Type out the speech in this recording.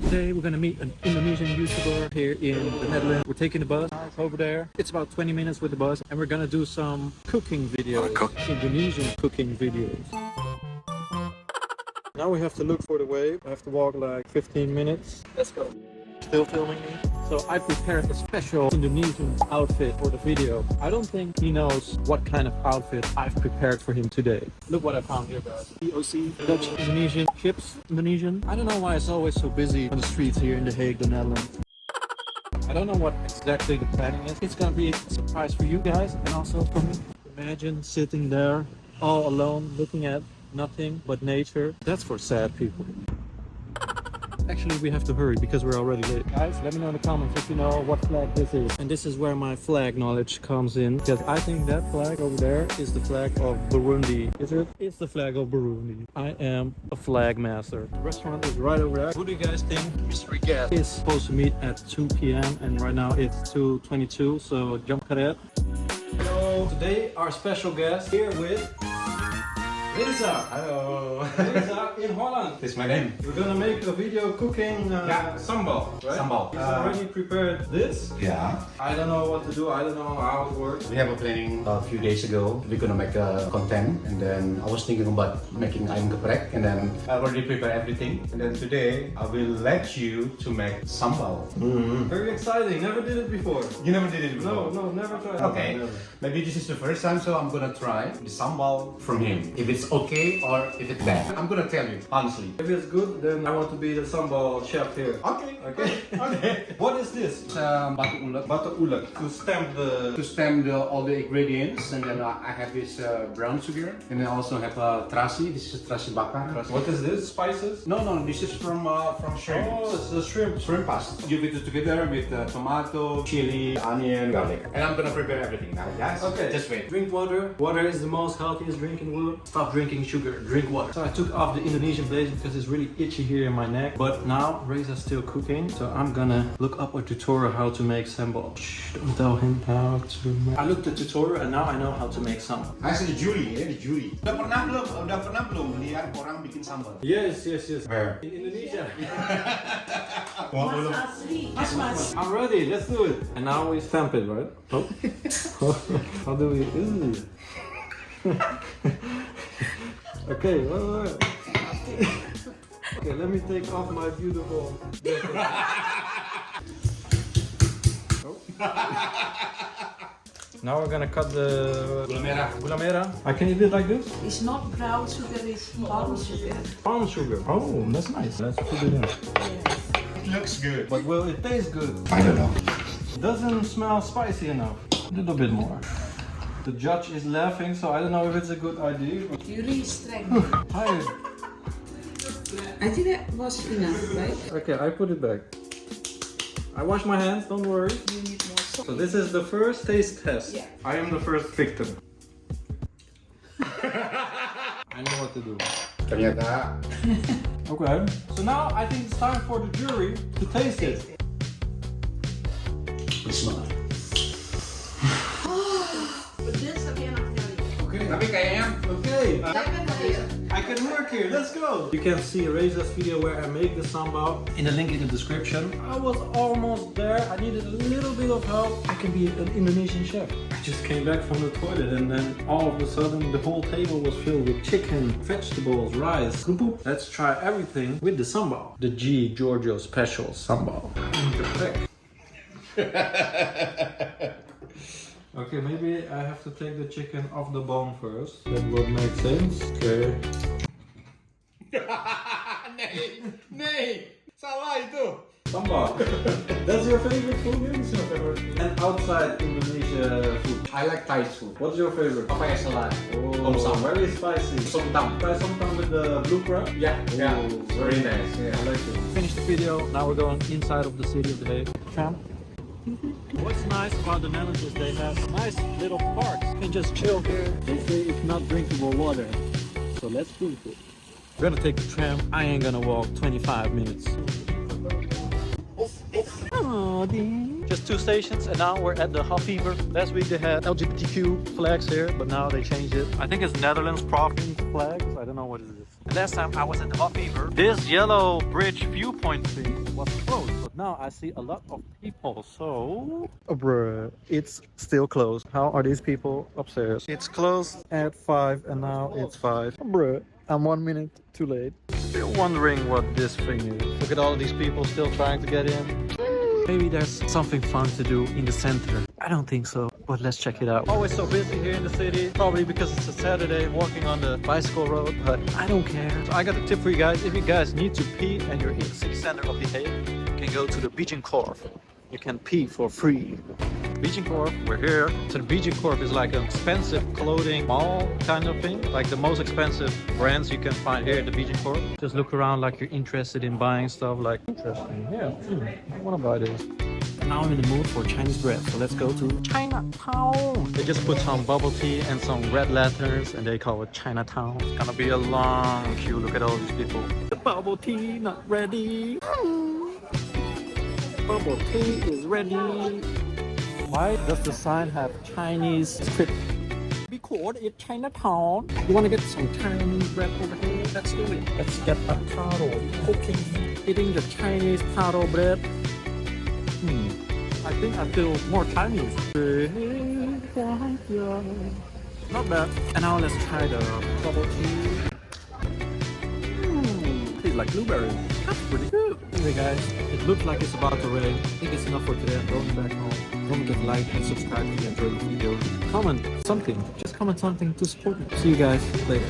Today we're gonna meet an Indonesian YouTuber here in the Netherlands. We're taking the bus over there. It's about 20 minutes with the bus, and we're gonna do some cooking videos, Indonesian cooking videos. Now we have to look for the wave. I have to walk like 15 minutes. Let's go. Still filming me. So I prepared a special Indonesian outfit for the video. I don't think he knows what kind of outfit I've prepared for him today. Look what I found here, guys. DOC, Dutch Indonesian, chips Indonesian. I don't know why it's always so busy on the streets here in The Hague, the Netherlands. I don't know what exactly the planning is. It's gonna be a surprise for you guys and also for me. Imagine sitting there all alone looking at nothing but nature. That's for sad people. Actually, we have to hurry because we're already late. Guys, let me know in the comments if you know what flag this is. And this is where my flag knowledge comes in. Because I think that flag over there is the flag of Burundi. Is it? It's the flag of Burundi. I am a flag master. The restaurant is right over there. Who do you guys think mystery guest is supposed to meet at 2 p.m. and right now it's 2:22, so jump cut. Hello. Today our special guest here with Reza. Hello. Reza in Holland. This is my name. We're gonna make a video cooking sambal, right? Sambal. He's already prepared this. Yeah. I don't know what to do. I don't know how it works. We have a planning a few days ago. We're gonna make a content, and then I was thinking about making Ayam Geprek, and then I already prepared everything. And then today I will let you to make sambal. Very exciting. Never did it before. You never did it before? No, never tried. Okay. Never. Maybe this is the first time, so I'm gonna try the sambal from him. If it's okay or if it's bad, I'm gonna tell you honestly. If it's good, then I want to be the sambal chef here. Okay. Okay. Okay. What is this? It's batu ulek. Batu ulek. To stamp the. All the ingredients, and then I have this brown sugar, and I also have terasi. This is terasi bakar. What is this? Spices? No, this is from shrimp. Oh, it's the shrimp. Shrimp pasta. You put it together with tomato, chili, onion, garlic. And I'm gonna prepare everything now, guys. Okay. Just wait. Drink water. Water is the most healthiest drink in the world. Stop drinking sugar. Drink water. So I took off the Indonesian blazer because it's really itchy here in my neck. But now Reza's still cooking, so I'm gonna look up a tutorial how to make sambal. Shh, don't tell him how to make. I looked at the tutorial and now I know how to make sambal. I said Julie. Udah pernah belum lihat orang bikin sambal? Yes. Where? In Indonesia. Mas. I'm ready, let's do it. And now we stamp it, right? Oh. How do we? Okay, wait. Okay, let me take off my beautiful jacket. Oh. Now we're gonna cut the gula merah. I can eat it like this? It's not brown sugar, it's palm sugar. Palm sugar. Oh, that's nice. Let's put it in. It looks good. But will it taste good? I don't know. It doesn't smell spicy enough. A little bit more. The judge is laughing, so I don't know if it's a good idea. But You're really strong. tired. I think that was enough, right? Okay, I put it back. I wash my hands, don't worry. You need more salt. So this is the first taste test. Yeah. I am the first victim. I know what to do. Ternyata. Okay. So now I think it's time for the jury to taste it. Bismillah. Pedas tapi enak sekali. Okay. Tapi kayaknya. Okay. Jangan hadir. I can work here, let's go! You can see Reza's video where I make the sambal in the link in the description. I was almost there, I needed a little bit of help. I can be an Indonesian chef. I just came back from the toilet and then all of a sudden the whole table was filled with chicken, vegetables, rice. Let's try everything with the sambal. The G Giorgio special sambal. Okay, maybe I have to take the chicken off the bone first. That would make sense. Okay. Nee, salah itu. Sambal. That's your favorite food? It's your favorite food. And outside Indonesia food. I like Thai food. What's your favorite? Papaya salad. Oh, very spicy. Somtam. Try sometime with the blue crab? Yeah. Oh, Very nice. Yeah. I like it. Finish the video. Now we're going inside of the city of The Hague. Tram. What's nice about the Netherlands is they have nice little parks. You can just chill here. They say it's not drinkable water. So let's prove it. We're gonna take the tram. I ain't gonna walk 25 minutes. Oh, just 2 stations and now we're at the Hofever. Last week they had LGBTQ flags here, but now they changed it. I think it's Netherlands province flags. I don't know what it is. And last time I was at the Hot Fever, this yellow bridge viewpoint thing was closed. But now I see a lot of people, so... Oh, bruh, it's still closed. How are these people upstairs? It's closed at 5 and now it's 5. Oh, bruh, I'm 1 minute too late. Still wondering what this thing is. Look at all of these people still trying to get in. Maybe there's something fun to do in the center. I don't think so, but let's check it out. Always so busy here in the city, probably because it's a Saturday walking on the bicycle road, but I don't care. So I got a tip for you guys. If you guys need to pee and you're in the city center of the Hague, you can go to the Bijenkorf. You can pee for free. Bijenkorf, we're here. So the Bijenkorf is like an expensive clothing mall kind of thing. Like the most expensive brands you can find here at the Bijenkorf. Just look around like you're interested in buying stuff like interesting. Yeah, I want to buy this. Now I'm in the mood for Chinese bread, so let's go to Chinatown. They just put some bubble tea and some red lanterns and they call it Chinatown. It's gonna be a long queue. Look at all these people. The bubble tea not ready. Bubble tea is ready. Why does the sign have Chinese script? Because it's Chinatown. You want to get some Chinese bread over here? Let's do it. Let's get a taro cooking. Eating the Chinese taro bread. I think I feel more Chinese. Not bad. And now let's try the bubble tea. Tastes like blueberry. That's pretty good. Anyway guys, it looks like it's about to rain. I think it's enough for today. I'm going back home. Don't forget to like and subscribe if you enjoyed the video. Comment something. Just comment something to support me. See you guys later.